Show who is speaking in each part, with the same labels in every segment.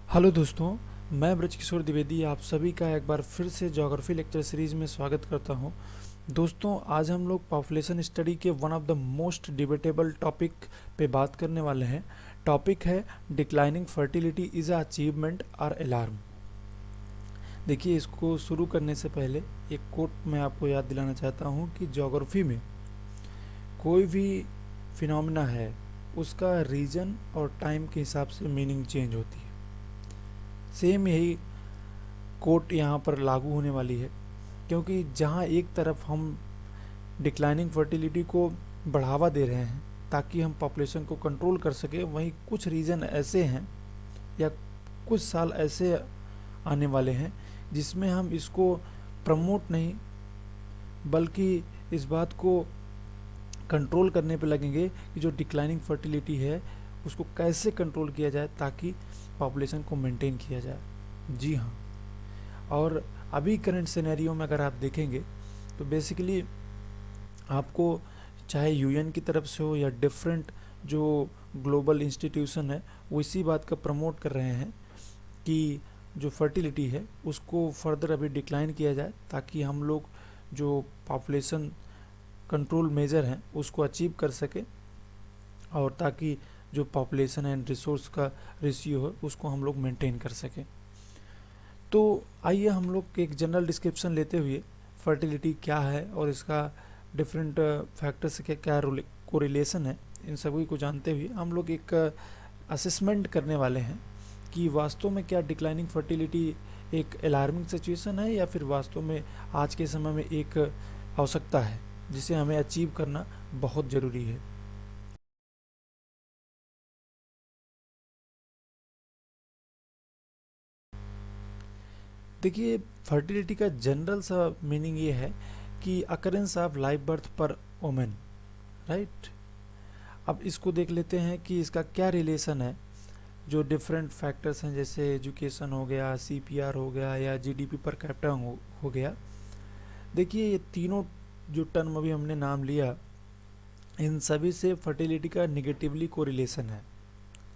Speaker 1: Hello दोस्तों, मैं ब्रजकिशोर द्विवेदी आप सभी का एक बार फिर से ज्योग्राफी लेक्चर सीरीज में स्वागत करता हूं। दोस्तों, आज हम लोग पॉपुलेशन स्टडी के one of the most debatable topic पे बात करने वाले हैं। टॉपिक है declining fertility is a achievement और अलार्म। देखिए, इसको शुरू करने से पहले एक कोट मैं आपको याद दिलाना चाहता हूं कि ज्योग्राफी में कोई भी फिनोमेना है उसका रीजन और टाइम के हिसाब से मीनिंग चेंज होती है। सेम यही कोट यहाँ पर लागू होने वाली है, क्योंकि जहाँ एक तरफ हम डिक्लाइनिंग फर्टिलिटी को बढ़ावा दे रहे हैं ताकि हम पॉपुलेशन को कंट्रोल कर सके, वहीं कुछ रीज़न ऐसे हैं या कुछ साल ऐसे आने वाले हैं जिसमें हम इसको प्रमोट नहीं बल्कि इस बात को कंट्रोल करने पे लगेंगे कि जो डिक्लाइनिंग फर्टिलिटी है उसको कैसे कंट्रोल किया जाए ताकि पॉपुलेशन को मेंटेन किया जाए। जी हाँ, और अभी करंट सिनेरियो में अगर आप देखेंगे तो बेसिकली आपको चाहे यूएन की तरफ से हो या डिफरेंट जो ग्लोबल इंस्टीट्यूशन है वो इसी बात का प्रमोट कर रहे हैं कि जो फर्टिलिटी है उसको फर्दर अभी डिक्लाइन किया जाए ताकि हम लोग जो पॉपुलेशन कंट्रोल मेजर हैं उसको अचीव कर सके और ताकि जो पॉपुलेशन एंड रिसोर्स का रेशियो है उसको हम लोग मेंटेन कर सकें। तो आइए हम लोग एक जनरल डिस्क्रिप्शन लेते हुए फर्टिलिटी क्या है और इसका डिफरेंट फैक्टर्स से क्या कोरिलेशन है, इन सभी को जानते हुए हम लोग एक असेसमेंट करने वाले हैं कि वास्तव में क्या डिक्लाइनिंग फर्टिलिटी एक अलार्मिंग सिचुएशन है या फिर वास्तव में आज के समय में एक आवश्यकता है जिसे हमें अचीव करना बहुत ज़रूरी है। देखिए, फर्टिलिटी का जनरल सा मीनिंग ये है कि अकरेंस ऑफ लाइव बर्थ पर वोमेन, राइट। अब इसको देख लेते हैं कि इसका क्या रिलेशन है जो डिफरेंट फैक्टर्स हैं, जैसे एजुकेशन हो गया, सीपीआर हो गया या जीडीपी पर कैपिटा हो गया। देखिए, ये तीनों जो टर्म अभी हमने नाम लिया, इन सभी से फर्टिलिटी का निगेटिवली कोरिलेशन है।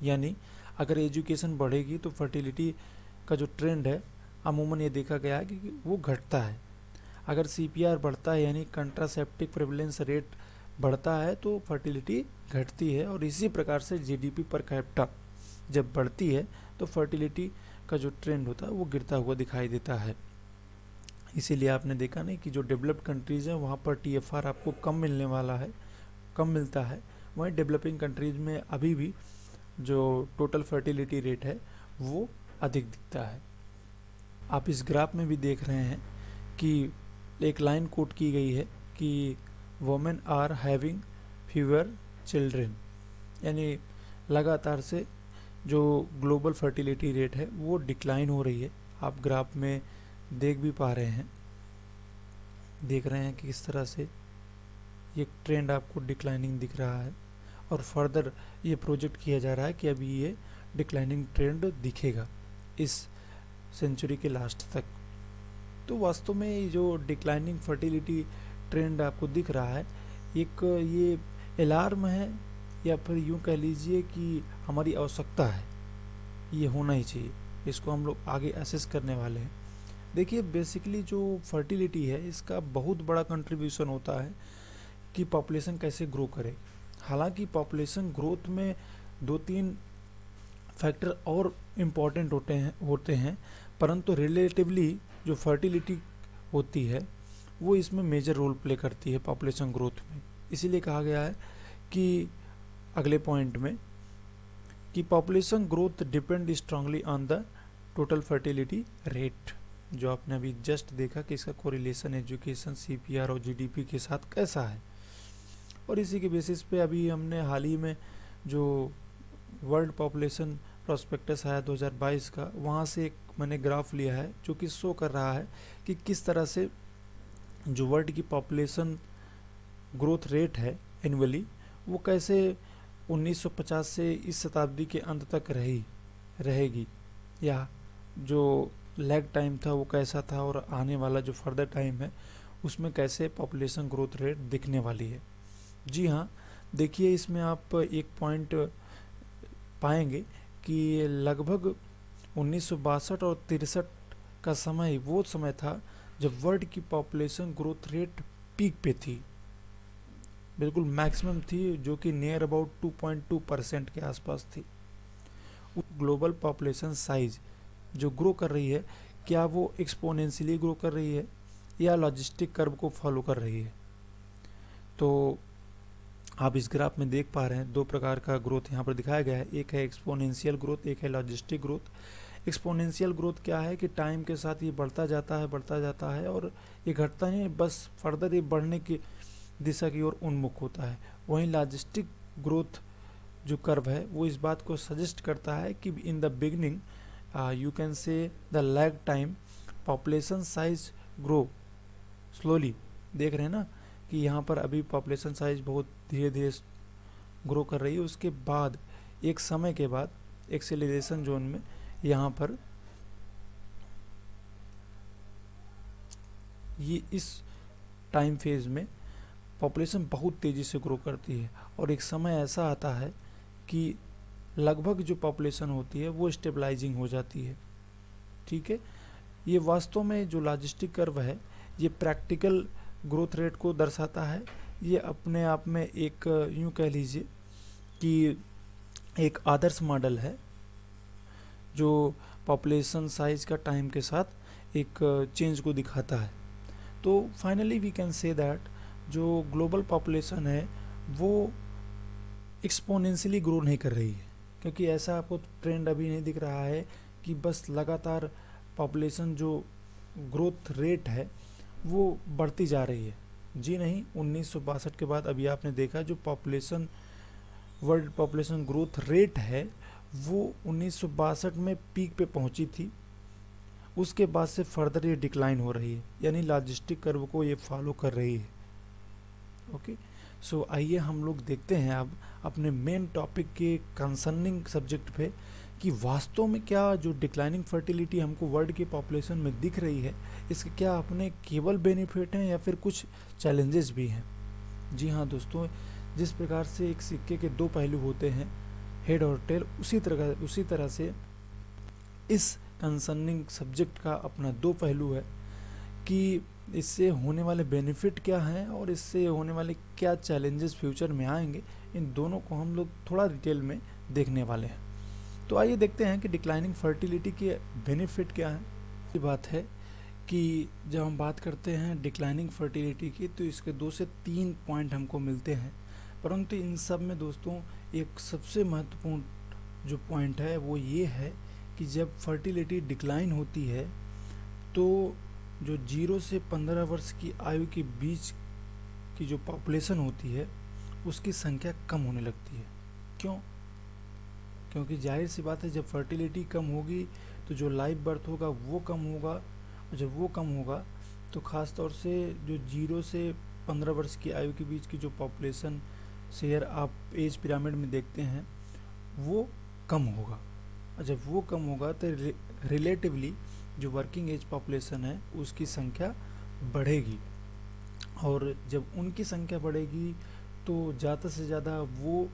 Speaker 1: यानी अगर एजुकेशन बढ़ेगी तो फर्टिलिटी का जो ट्रेंड है अमूमन ये देखा गया है कि वो घटता है। अगर सीपीआर बढ़ता है यानी कंट्रासेप्टिव प्रेवलेंस रेट बढ़ता है तो फर्टिलिटी घटती है, और इसी प्रकार से जीडीपी पर कैपिटा जब बढ़ती है तो फर्टिलिटी का जो ट्रेंड होता है वो गिरता हुआ दिखाई देता है। इसीलिए आपने देखा नहीं कि जो डेवलप्ड कंट्रीज़ हैं वहाँ पर टीएफआर आपको कम मिलने वाला है, कम मिलता है। वहीं डेवलपिंग कंट्रीज़ में अभी भी जो टोटल फर्टिलिटी रेट है वो अधिक दिखता है। आप इस ग्राफ में भी देख रहे हैं कि एक लाइन कोट की गई है कि women are having fewer children, यानी लगातार से जो ग्लोबल फर्टिलिटी रेट है वो डिक्लाइन हो रही है। आप ग्राफ में देख भी पा रहे हैं, देख रहे हैं कि किस तरह से ये ट्रेंड आपको डिक्लाइनिंग दिख रहा है और फर्दर ये प्रोजेक्ट किया जा रहा है कि अभी ये डिक्लाइनिंग ट्रेंड दिखेगा इस सेंचुरी के लास्ट तक। तो वास्तव में ये जो डिक्लाइनिंग फर्टिलिटी ट्रेंड आपको दिख रहा है एक ये अलार्म है या फिर यूँ कह लीजिए कि हमारी आवश्यकता है, ये होना ही चाहिए। इसको हम लोग आगे असेस करने वाले हैं। देखिए, बेसिकली जो फर्टिलिटी है इसका बहुत बड़ा कंट्रीब्यूशन होता है कि पॉपुलेशन कैसे ग्रो करे। हालांकि पॉपुलेशन ग्रोथ में दो तीन फैक्टर और इम्पॉर्टेंट होते हैं परंतु रिलेटिवली जो फर्टिलिटी होती है वो इसमें मेजर रोल प्ले करती है पॉपुलेशन ग्रोथ में। इसीलिए कहा गया है कि अगले पॉइंट में कि population growth depend strongly on the total fertility rate. जो आपने अभी जस्ट देखा कि इसका कोरिलेशन एजुकेशन, सीपीआर और जीडीपी के साथ कैसा है, और इसी के बेसिस पे अभी हमने हाल ही में जो वर्ल्ड पॉपुलेशन प्रोस्पेक्टस आया 2022 का, वहाँ से एक मैंने ग्राफ लिया है जो कि शो कर रहा है कि किस तरह से जो वर्ल्ड की पॉपुलेशन ग्रोथ रेट है एनुअली वो कैसे 1950 से इस शताब्दी के अंत तक रहेगी, या जो लैग टाइम था वो कैसा था और आने वाला जो फर्दर टाइम है उसमें कैसे पॉपुलेशन ग्रोथ रेट दिखने वाली है। जी हाँ, देखिए इसमें आप एक पॉइंट पाएंगे कि लगभग 1962 और 63 का समय वो समय था जब वर्ल्ड की पॉपुलेशन ग्रोथ रेट पीक पे थी, बिल्कुल मैक्सिमम थी, जो कि नियर अबाउट 2.2% के आसपास थी। ग्लोबल पॉपुलेशन साइज जो ग्रो कर रही है, क्या वो एक्सपोनेंशियली ग्रो कर रही है या लॉजिस्टिक कर्व को फॉलो कर रही है? तो आप इस ग्राफ में देख पा रहे हैं दो प्रकार का ग्रोथ यहाँ पर दिखाया गया है, एक है एक्सपोनेंशियल ग्रोथ, एक है लॉजिस्टिक ग्रोथ। एक्सपोनेंशियल ग्रोथ क्या है कि टाइम के साथ ये बढ़ता जाता है और ये घटता नहीं, बस फर्दर ये बढ़ने की दिशा की ओर उन्मुख होता है। वहीं लॉजिस्टिक ग्रोथ जो कर्व है वो इस बात को सजेस्ट करता है कि in the beginning you can say the lag time population size grow slowly. देख रहे हैं ना कि यहाँ पर अभी पॉपुलेशन साइज बहुत धीरे धीरे ग्रो कर रही है, उसके बाद एक समय के बाद एक्सेलरेशन जोन में यहाँ पर ये इस टाइम फेज में पॉपुलेशन बहुत तेज़ी से ग्रो करती है और एक समय ऐसा आता है कि लगभग जो पॉपुलेशन होती है वो स्टेबलाइजिंग हो जाती है। ठीक है, ये वास्तव में जो लॉजिस्टिक कर्व है ये प्रैक्टिकल ग्रोथ रेट को दर्शाता है। ये अपने आप में एक यूँ कह लीजिए कि एक आदर्श मॉडल है जो पॉपुलेशन साइज का टाइम के साथ एक चेंज को दिखाता है। तो finally we can say that जो ग्लोबल पॉपुलेशन है वो एक्सपोनेंशियली ग्रो नहीं कर रही है, क्योंकि ऐसा आपको ट्रेंड अभी नहीं दिख रहा है कि बस लगातार पॉपुलेशन जो ग्रोथ रेट है वो बढ़ती जा रही है। जी नहीं, 1962 के बाद अभी आपने देखा जो population world population growth rate है वो 1962 में पीक पे पहुंची थी, उसके बाद से फर्दर ये डिक्लाइन हो रही है, यानी लॉजिस्टिक कर्व को ये फॉलो कर रही है। ओके, सो आइए हम लोग देखते हैं अब अपने मेन टॉपिक के कंसर्निंग सब्जेक्ट पे कि वास्तव में क्या जो डिक्लाइनिंग फर्टिलिटी हमको वर्ल्ड की पॉपुलेशन में दिख रही है इसके क्या अपने केवल बेनिफिट हैं या फिर कुछ चैलेंजेस भी हैं। जी हाँ दोस्तों, जिस प्रकार से एक सिक्के के दो पहलू होते हैं, हेड और टेल, उसी तरह से इस कंसर्निंग सब्जेक्ट का अपना दो पहलू है कि इससे होने वाले बेनिफिट क्या हैं और इससे होने वाले क्या चैलेंजेस फ्यूचर में आएंगे। इन दोनों को हम लोग थोड़ा डिटेल में देखने वाले हैं। तो आइए देखते हैं कि डिक्लाइनिंग फर्टिलिटी के बेनिफिट क्या हैं। ये बात है कि जब हम बात करते हैं डिक्लाइनिंग फर्टिलिटी की तो इसके 2 से 3 पॉइंट हमको मिलते हैं, परंतु इन सब में दोस्तों एक सबसे महत्वपूर्ण जो पॉइंट है वो ये है कि जब फर्टिलिटी डिक्लाइन होती है तो जो 0 से 15 वर्ष की आयु के बीच की जो पॉपुलेशन होती है उसकी संख्या कम होने लगती है। क्यों? क्योंकि जाहिर सी बात है जब फर्टिलिटी कम होगी तो जो लाइव बर्थ होगा वो कम होगा, और जब वो कम होगा तो ख़ास तौर से जो 0 से 15 वर्ष की आयु के बीच की जो पॉपुलेशन शेयर आप एज पिरामिड में देखते हैं वो कम होगा, और जब वो कम होगा तो रिलेटिवली जो वर्किंग एज पॉपुलेशन है उसकी संख्या बढ़ेगी, और जब उनकी संख्या बढ़ेगी तो ज़्यादा से ज़्यादा वो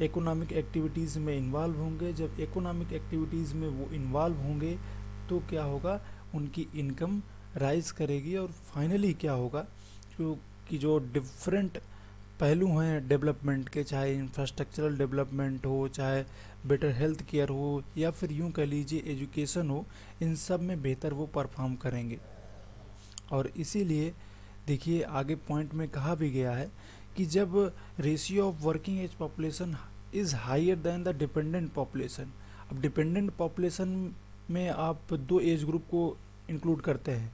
Speaker 1: इकोनॉमिक एक्टिविटीज़ में इन्वॉल्व होंगे। जब इकोनॉमिक एक्टिविटीज़ में वो इन्वॉल्व होंगे तो क्या होगा, उनकी इनकम राइज करेगी, और फाइनली क्या होगा कि जो डिफरेंट पहलू हैं डेवलपमेंट के, चाहे इंफ्रास्ट्रक्चरल डेवलपमेंट हो, चाहे बेटर हेल्थ केयर हो, या फिर यूँ कह लीजिए एजुकेशन हो, इन सब में बेहतर वो परफॉर्म करेंगे। और इसीलिए देखिए आगे पॉइंट में कहा भी गया है कि जब ratio of working age population is higher than the dependent population. अब डिपेंडेंट पॉपुलेशन में आप 2 एज ग्रुप को इंक्लूड करते हैं।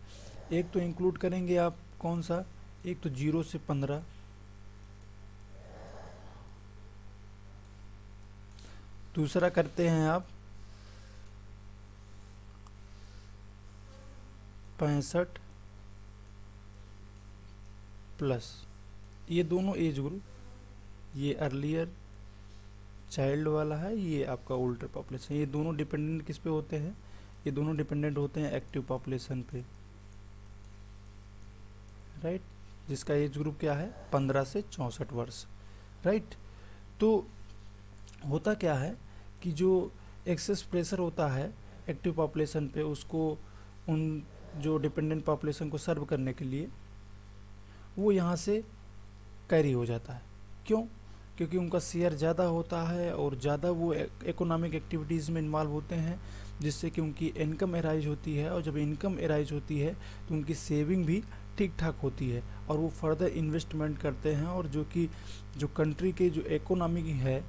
Speaker 1: एक तो इंक्लूड करेंगे आप कौन सा, एक तो 0 से 15, दूसरा करते हैं आप 65 प्लस। ये दोनों एज ग्रुप, ये अर्लियर चाइल्ड वाला है, ये आपका ओल्डर पॉपुलेशन, ये दोनों डिपेंडेंट किस पे होते हैं, ये दोनों डिपेंडेंट होते हैं एक्टिव पॉपुलेशन पे, राइट, जिसका एज ग्रुप क्या है 15 से 64 वर्ष, राइट। तो होता क्या है कि जो एक्सेस प्रेशर होता है एक्टिव पॉपुलेशन पे, उसको उन जो डिपेंडेंट पॉपुलेशन को सर्व करने के लिए, वो यहाँ से कैरी हो जाता है। क्यों? क्योंकि उनका शेयर ज़्यादा होता है और ज़्यादा वो इकोनॉमिक एक्टिविटीज़ में इन्वॉल्व होते हैं, जिससे कि उनकी इनकम एराइज होती है, और जब इनकम एराइज होती है तो उनकी सेविंग भी ठीक ठाक होती है और वो फर्दर इन्वेस्टमेंट करते हैं, और जो कि जो कंट्री के जो इकोनॉमी है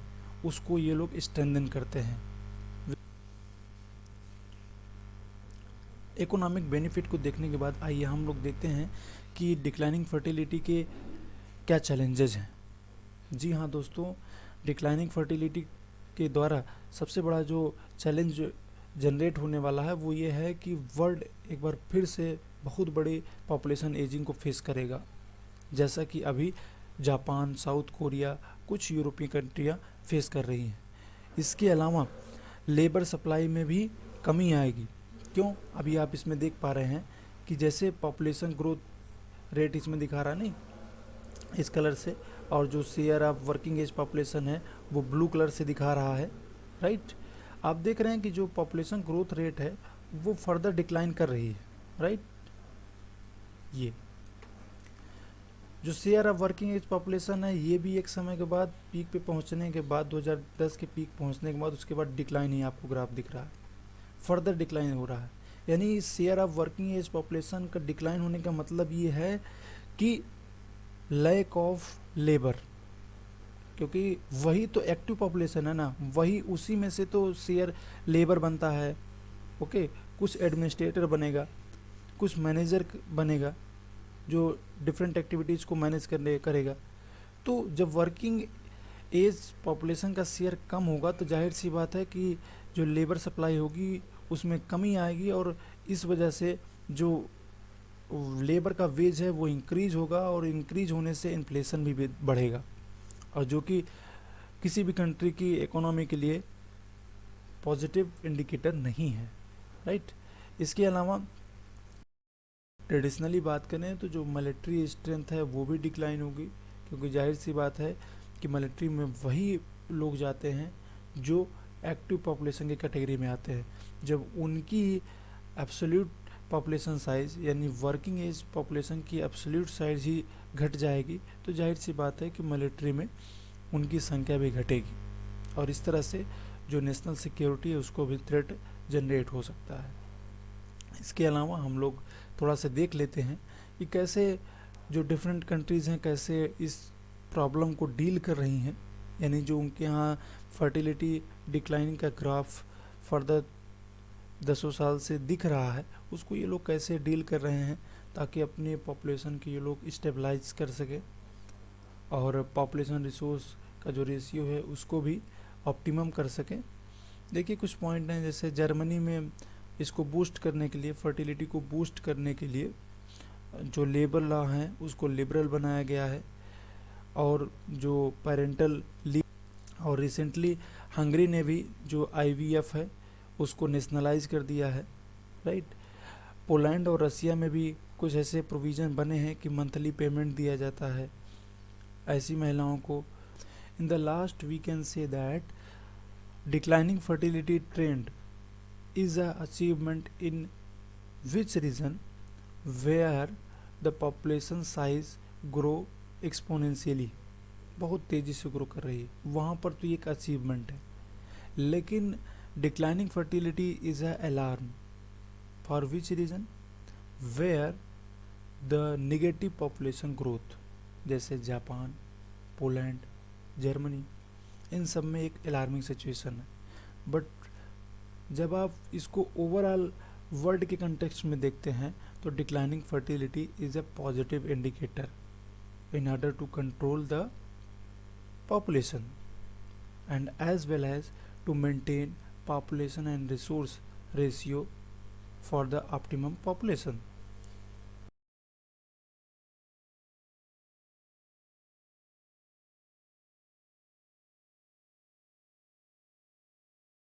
Speaker 1: उसको ये लोग स्ट्रेंथन करते हैं। इकोनॉमिक बेनिफिट को देखने के बाद आइए हम लोग देखते हैं कि डिक्लाइनिंग फर्टिलिटी के क्या चैलेंजेस हैं। जी हाँ दोस्तों, डिक्लाइनिंग फर्टिलिटी के द्वारा सबसे बड़ा जो चैलेंज जनरेट होने वाला है वो ये है कि वर्ल्ड एक बार फिर से बहुत बड़ी पॉपुलेशन एजिंग को फेस करेगा, जैसा कि अभी जापान, साउथ कोरिया, कुछ यूरोपीय कंट्रियाँ फेस कर रही हैं। इसके अलावा लेबर सप्लाई में भी कमी आएगी। क्यों? अभी आप इसमें देख पा रहे हैं कि जैसे पॉपुलेशन ग्रोथ रेट इसमें दिखा रहा है नहीं इस कलर से, और जो share of working age population है वो ब्लू कलर से दिखा रहा है, राइट। आप देख रहे हैं कि जो पॉपुलेशन ग्रोथ रेट है वो फर्दर डिक्लाइन कर रही है, राइट। ये जो share of working age population है ये भी एक समय के बाद पीक पे पहुंचने के बाद 2010 के पीक पहुंचने के बाद उसके बाद डिक्लाइन ही आपको ग्राफ दिख रहा है, फर्दर डिक्लाइन हो रहा है। यानी share of working age population का डिक्लाइन होने का मतलब ये है कि लैक ऑफ लेबर, क्योंकि वही तो एक्टिव पॉपुलेशन है ना, वही उसी में से तो शेयर लेबर बनता है। ओके, कुछ एडमिनिस्ट्रेटर बनेगा, कुछ मैनेजर बनेगा जो डिफरेंट एक्टिविटीज़ को मैनेज करने करेगा। तो जब वर्किंग एज पॉपुलेशन का शेयर कम होगा तो जाहिर सी बात है कि जो लेबर सप्लाई होगी उसमें कमी आएगी, और इस वजह से जो लेबर का वेज है वो इंक्रीज होगा, और इंक्रीज होने से इन्फ्लेशन भी बढ़ेगा, और जो कि किसी भी कंट्री की इकोनॉमी के लिए पॉजिटिव इंडिकेटर नहीं है, राइट। इसके अलावा ट्रेडिशनली बात करें तो जो मिलिट्री स्ट्रेंथ है वो भी डिक्लाइन होगी, क्योंकि जाहिर सी बात है कि मिलिट्री में वही लोग जाते हैं जो एक्टिव पॉपुलेशन की कैटेगरी में आते हैं। जब उनकी एब्सोल्यूट पॉपुलेशन साइज़ यानी वर्किंग एज पॉपुलेशन की एब्सोल्यूट साइज़ ही घट जाएगी तो जाहिर सी बात है कि मिलिट्री में उनकी संख्या भी घटेगी, और इस तरह से जो नेशनल सिक्योरिटी है उसको भी थ्रेट जनरेट हो सकता है। इसके अलावा हम लोग थोड़ा सा देख लेते हैं कि कैसे जो डिफरेंट कंट्रीज़ हैं कैसे इस प्रॉब्लम को डील कर रही हैं, यानी जो उनके यहाँ फर्टिलिटी डिक्लाइनिंग का ग्राफ फर्दर 10 साल से दिख रहा है उसको ये लोग कैसे डील कर रहे हैं, ताकि अपने पॉपुलेशन की ये लोग स्टेबलाइज कर सके और पॉपुलेशन रिसोर्स का जो रेशियो है उसको भी ऑप्टिमम कर सकें। देखिए कुछ पॉइंट हैं, जैसे जर्मनी में इसको बूस्ट करने के लिए, फर्टिलिटी को बूस्ट करने के लिए जो लेबर लॉ हैं उसको लिबरल बनाया गया है, और जो पेरेंटल लीव, और रिसेंटली हंगरी ने भी जो IVF है उसको नेशनलाइज कर दिया है, राइट। पोलैंड और रसिया में भी कुछ ऐसे प्रोविज़न बने हैं कि मंथली पेमेंट दिया जाता है ऐसी महिलाओं को। In the last we can say that declining fertility trend is a achievement in which region where the population size grow exponentially, बहुत तेज़ी से ग्रो कर रही है, वहाँ पर तो ये एक अचीवमेंट है। लेकिन declining fertility is a alarm for which reason where the negative population growth, जैसे जापान, पोलैंड, जर्मनी, इन सब में एक अलार्मिंग सिचुएशन है। बट जब आप इसको ओवरऑल वर्ल्ड के कंटेक्स्ट में देखते हैं तो declining fertility is a positive indicator in order to control the population and as well as to maintain population and resource ratio for the optimum population.